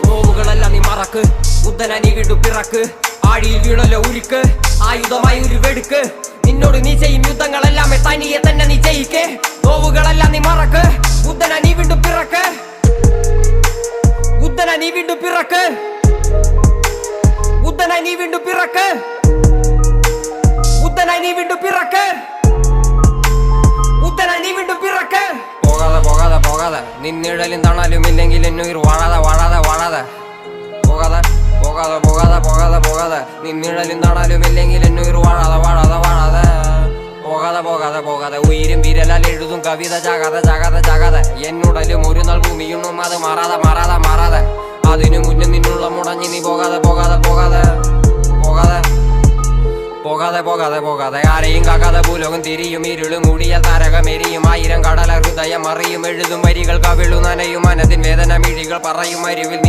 നോവുകളെല്ലാം നീ മറക്ക്, ബുദ്ധന നീ വീണ്ടും പിറക്ക്. ആഴിയിൽ വീണല്ലോ ഉരുക്ക്, ആയുധമായി ഒരു വെടുക്ക്. നിന്നോട് നീ ചെയ്യും യുദ്ധങ്ങളെല്ലാം തനിയെ തന്നെ നീ ജയിക്ക്. നോവുകളെല്ലാം നീ മറക്ക്, ബുദ്ധന നീ വീണ്ടും പിറക്ക്. ബുദ്ധന നീ വീണ്ടും പിറക്ക്. ബുദ്ധന നീ വീണ്ടും പിറക്ക്. ബുദ്ധന നീ വീണ്ടും പിറക്ക്. ബുദ്ധന നീ വീണ്ടും പിറക്ക്. പോകാതെ പോകാതെ പോകാതെ, നിന്നിഴലും തണലും ഇല്ലെങ്കിൽ എന്നുയിർ വാഴാതെ വാഴാതെ വാഴാതെ. പോകാതെ പോകാതെ പോകാതെ പോകാതെ പോകാതെ, നിന്നിഴലും തണലും ഇല്ലെങ്കിൽ എന്നുയിർ വാഴാതെ വാഴാതെ വാഴാതെ. പോകാതെ പോകാതെ പോകാതെ, ഉയരും വിരലാൽ എഴുതും കവിത ചാകാതെ ചാകാതെ ചാകാതെ. എന്നുടലും ഒരു നാൾ ഭൂമിയുണ്ണും അത് മാറാതെ മാറാതെ മാറാതെ. അതിനു മുന്നേ നിന്നുള്ള മുടങ്ങി നീ പോകാതെ പോകാതെ പോകാതെ പോകാതെ പോകാതെ പോകാതെ പോകാതെ. ആരെയും കാക്കാതെ ഭൂലോകം തിരിയും, ഇരുളും മൂടിയാൽ താരകമെരിയും. ആയിരം കടല ഹൃദയം അറിയും, എഴുതും വരികൾ കവിളു നനയും. മനത്തിൻ വേദന മിഴികൾ പറയും, അരിവിൽ നീ